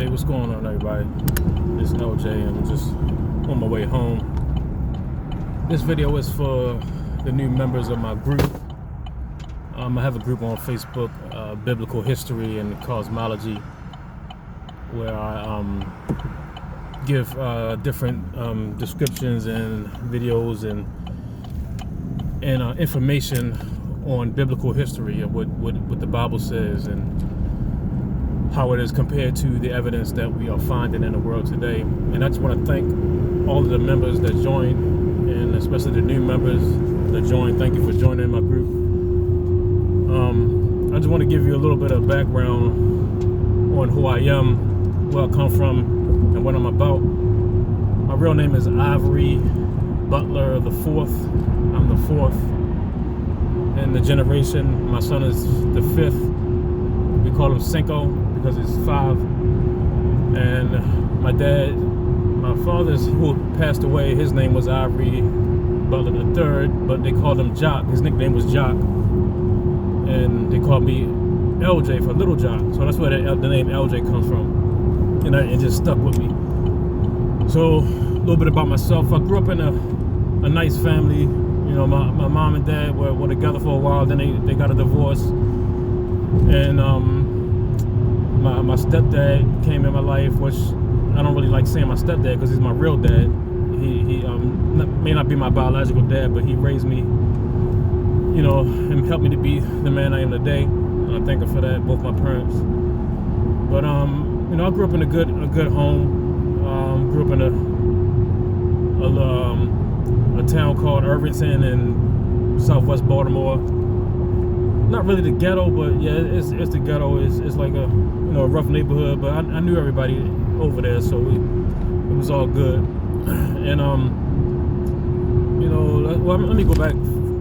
Hey, what's going on, everybody? This is LJ, and I'm just on my way home. This video is for the new members of my group. I have a group on Facebook, Biblical History and Cosmology, where I give different descriptions and videos and information on biblical history and what the Bible says and how it is compared to the evidence that we are finding in the world today. And I just want to thank all of the members that joined, and especially the new members that joined. Thank you for joining my group. I just want to give you a little bit of background on who I am, where I come from, and what I'm about. My real name is Ivory Butler the Fourth. I'm the fourth in the generation. My son is the fifth. We call him Cinco because he's 5. And my father's, who passed away, his name was Ivory Butler III, but they called him Jock. His nickname was Jock, and they called me LJ for Little Jock. So that's where the name LJ comes from, and it just stuck with me. So a little bit about myself. I grew up in a nice family. You know, my mom and dad were together for a while. Then they got a divorce, and my stepdad came in my life, which I don't really like saying my stepdad because he's my real dad. He may not be my biological dad, but he raised me, you know, and helped me to be the man I am today. And I thank him for that, both my parents. But you know, I grew up in a good home. Grew up in a town called Irvington in Southwest Baltimore. Not really the ghetto, but yeah, it's the ghetto. It's like a a rough neighborhood, but I knew everybody over there, so it was all good. And you know, well, let me go back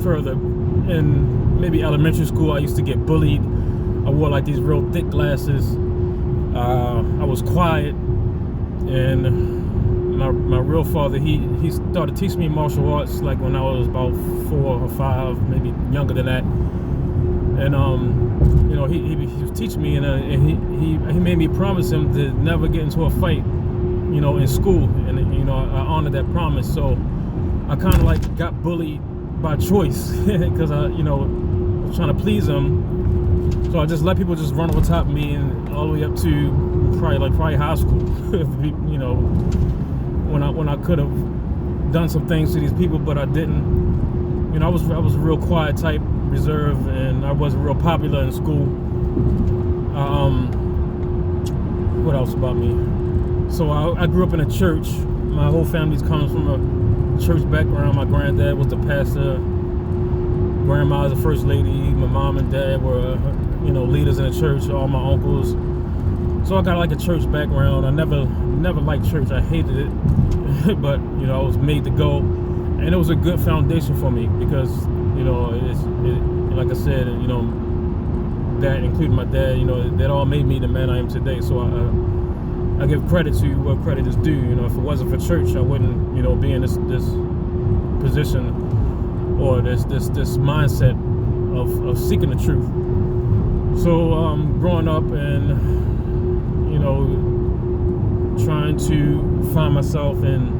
further. In maybe elementary school, I used to get bullied. I wore like these real thick glasses. I was quiet, and my real father, he started teaching me martial arts like when I was about 4 or 5, maybe younger than that. And you know, he was teaching me, and he made me promise him to never get into a fight, you know, in school. And you know, I honored that promise. So I kind of like got bullied by choice because I, you know, was trying to please him. So I just let people just run over top of me, and all the way up to probably high school. You know, when I could have done some things to these people, but I didn't. You know, I was a real quiet type, reserved, and I wasn't real popular in school. What else about me? So I grew up in a church. My whole family comes from a church background. My granddad was the pastor. Grandma was the first lady. My mom and dad were, you know, leaders in the church. All my uncles. So I got like a church background. I never liked church. I hated it, but you know, I was made to go, and it was a good foundation for me because, you know, like I said, you know, that including my dad, you know, that all made me the man I am today. So I give credit to where credit is due. You know, if it wasn't for church, I wouldn't, you know, be in this position or this mindset of seeking the truth. So growing up and, you know, trying to find myself in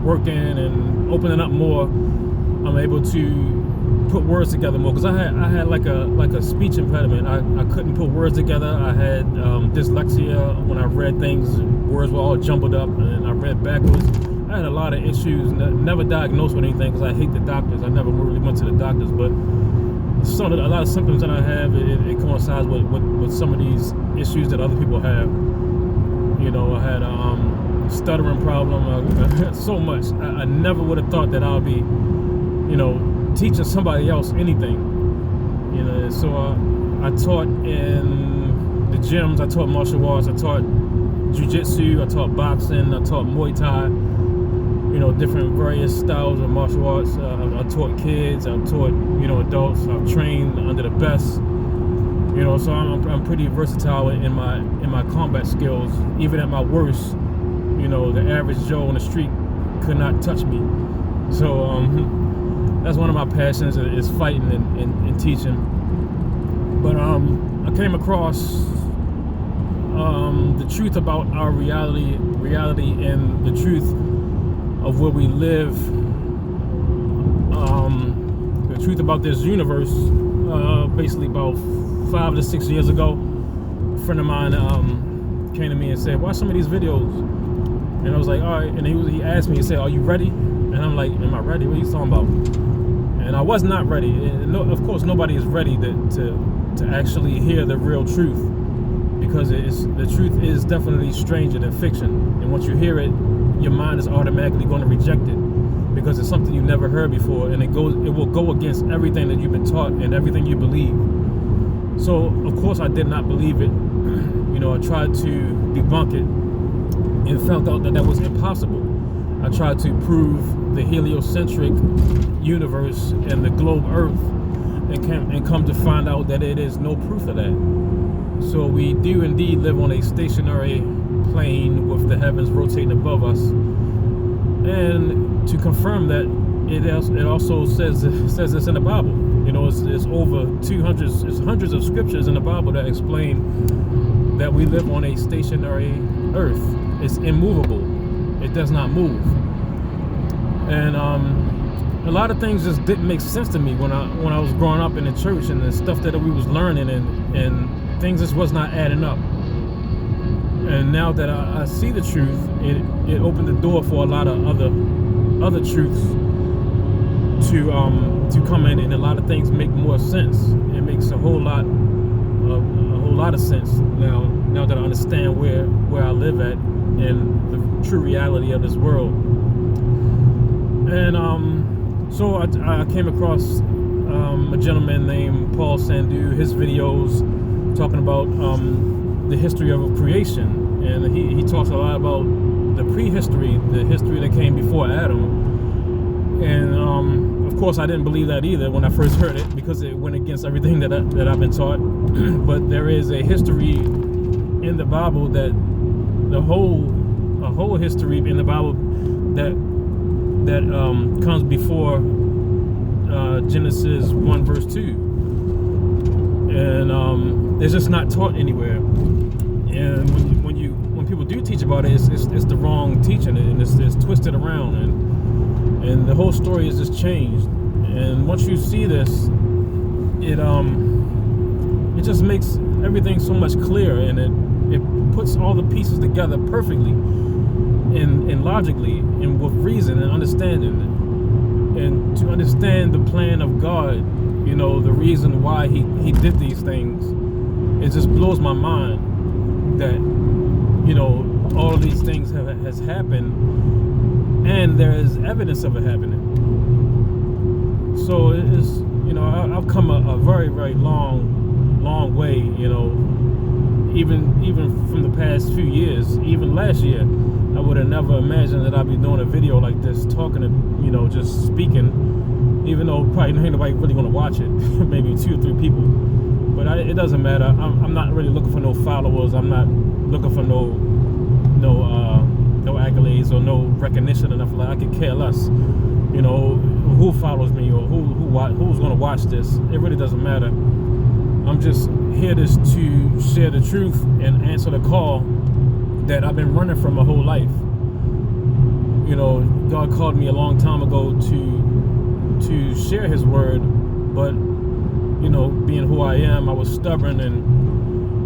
working and opening up more, I'm able to put words together more, because I had like a speech impediment. I couldn't put words together. I had dyslexia. When I read things, words were all jumbled up, and I read backwards. I had a lot of issues. Never diagnosed with anything because I hate the doctors. I never really went to the doctors, but a lot of symptoms that I have, it coincides with some of these issues that other people have. You know, I had stuttering problem, so much. I never would have thought that I'll be, you know, teaching somebody else anything. You know, so I taught in the gyms. I taught martial arts. I taught jiu-jitsu. I taught boxing. I taught Muay Thai. You know, different various styles of martial arts. I taught kids. I taught, you know, adults. I've trained under the best. You know, so I'm pretty versatile in my combat skills. Even at my worst, you know, the average Joe on the street could not touch me. So that's one of my passions, is fighting and teaching. But I came across the truth about our reality, and the truth of where we live, the truth about this universe. Basically, about 5 to 6 years ago, a friend of mine came to me and said, "Watch some of these videos." And I was like, "All right." And he asked me, he said, "Are you ready?" And I'm like, "Am I ready? What are you talking about?" And I was not ready. And no, of course, nobody is ready to actually hear the real truth, because the truth is definitely stranger than fiction. And once you hear it, your mind is automatically going to reject it, because it's something you never heard before, and it will go against everything that you've been taught and everything you believe. So of course I did not believe it. I tried to debunk it and found out that was impossible. I tried to prove the heliocentric universe and the globe Earth, and come to find out that it is no proof of that. So we do indeed live on a stationary plane with the heavens rotating above us. And to confirm that, it also says this in the Bible. It's over 200, it's hundreds of scriptures in the Bible that explain that we live on a stationary earth. It's immovable. It does not move. And a lot of things just didn't make sense to me when I was growing up in the church, and the stuff that we was learning, and things just was not adding up. And now that I see the truth, it opened the door for a lot of other truths to come in, and a lot of things make more sense. It makes a whole lot of sense now that I understand where I live at and the true reality of this world. And so I came across a gentleman named Paul Sandhu, his videos talking about the history of creation, and he talks a lot about the prehistory, the history that came before Adam. And of course I didn't believe that either when I first heard it, because it went against everything that I've been taught. But there is a history in the Bible, that a whole history in the Bible that comes before Genesis 1 verse 2, and it's just not taught anywhere. And when people do teach about it, it's the wrong teaching, and it's twisted around, and the whole story is just changed. And once you see this, it just makes everything so much clearer, and it puts all the pieces together perfectly and logically, and with reason and understanding. And to understand the plan of God, the reason why he did these things, it just blows my mind that all of these things has happened, and there is evidence of it happening. So it is, I've come a very, very long way, even from the past few years. Even last year, I would have never imagined that I'd be doing a video like this, talking to, just speaking, even though probably ain't nobody really gonna watch it, maybe 2 or 3 people. But it doesn't matter. I'm not really looking for no followers. I'm not looking for no accolades or no recognition or nothing. Like, I could care less, who follows me or who's gonna watch this. It really doesn't matter. I'm just here to share the truth and answer the call that I've been running from my whole life. God called me a long time ago to share his word, but being who I am, I was stubborn and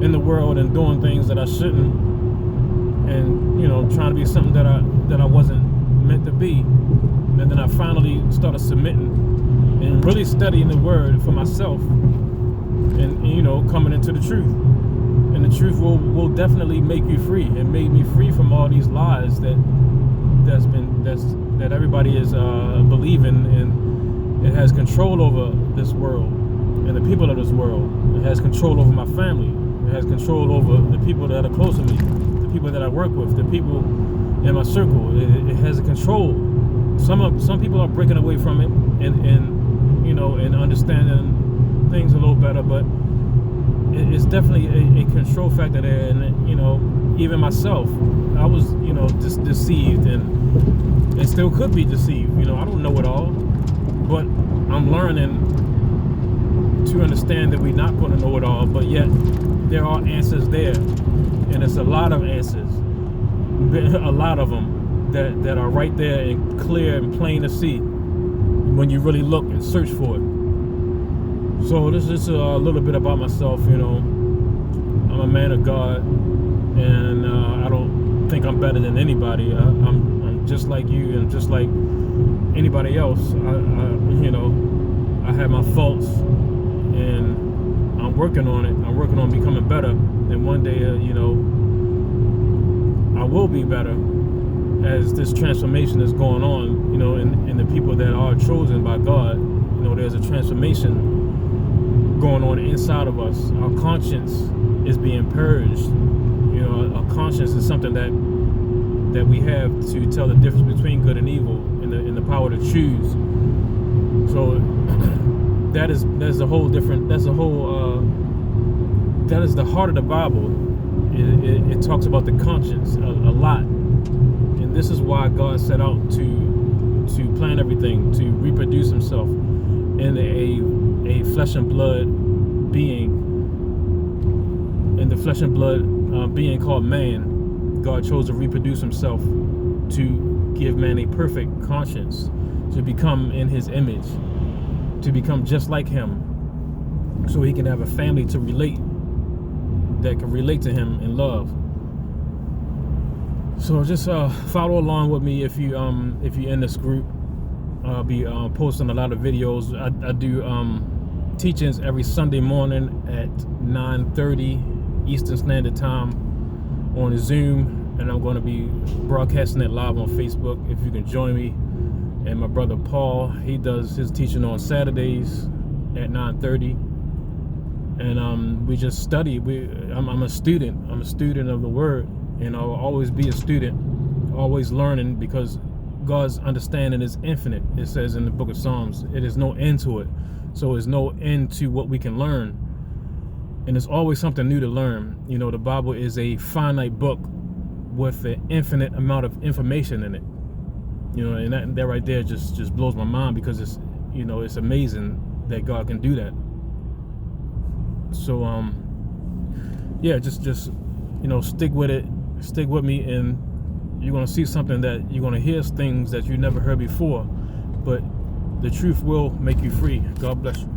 in the world and doing things that I shouldn't, and trying to be something that I wasn't meant to be. And then I finally started submitting and really studying the word for myself, and coming into the truth. And the truth will definitely make you free. It made me free from all these lies that everybody is believing, and it has control over this world and the people of this world. It has control over my family. It has control over the people that are close to me, the people that I work with, the people in my circle. It has a control. Some people are breaking away from it and understanding things a little better, but it's definitely a control factor there. And even myself, I was just deceived, and still could be deceived. I don't know it all, but I'm learning to understand that we're not going to know it all, but yet there are answers there. And it's a lot of answers, a lot of them that are right there and clear and plain to see when you really look and search for it. So this is a little bit about myself. I'm a man of God, and I don't think I'm better than anybody. I'm just like you and just like anybody else. I have my faults, and I'm working on it. I'm working on becoming better, and one day, I will be better as this transformation is going on. In the people that are chosen by God, there's a transformation going on inside of us. Our conscience is being purged. Our conscience is something that we have to tell the difference between good and evil, and the power to choose. So that is the the heart of the Bible. It talks about the conscience a lot, and this is why God set out to plan everything, to reproduce himself in a flesh and blood being, in the flesh and blood being called man. God chose to reproduce himself to give man a perfect conscience, to become in his image, to become just like him, so he can have a family to relate, that can relate to him in love. So just follow along with me if you're in this group. I'll be posting a lot of videos. I do teachings every Sunday morning at 9:30 Eastern Standard Time on Zoom, and I'm going to be broadcasting it live on Facebook if you can join me. And my brother Paul, he does his teaching on Saturdays at 9:30. And we just study. I'm a student. I'm a student of the Word, and I'll always be a student, always learning, because God's understanding is infinite. It says in the book of Psalms, it is no end to it. So there's no end to what we can learn, and there's always something new to learn. The Bible is a finite book with an infinite amount of information in it. And that right there just blows my mind, because it's amazing that God can do that. So just stick with it, stick with me, and you're gonna see something, that you're gonna hear things that you never heard before, but the truth will make you free. God bless you.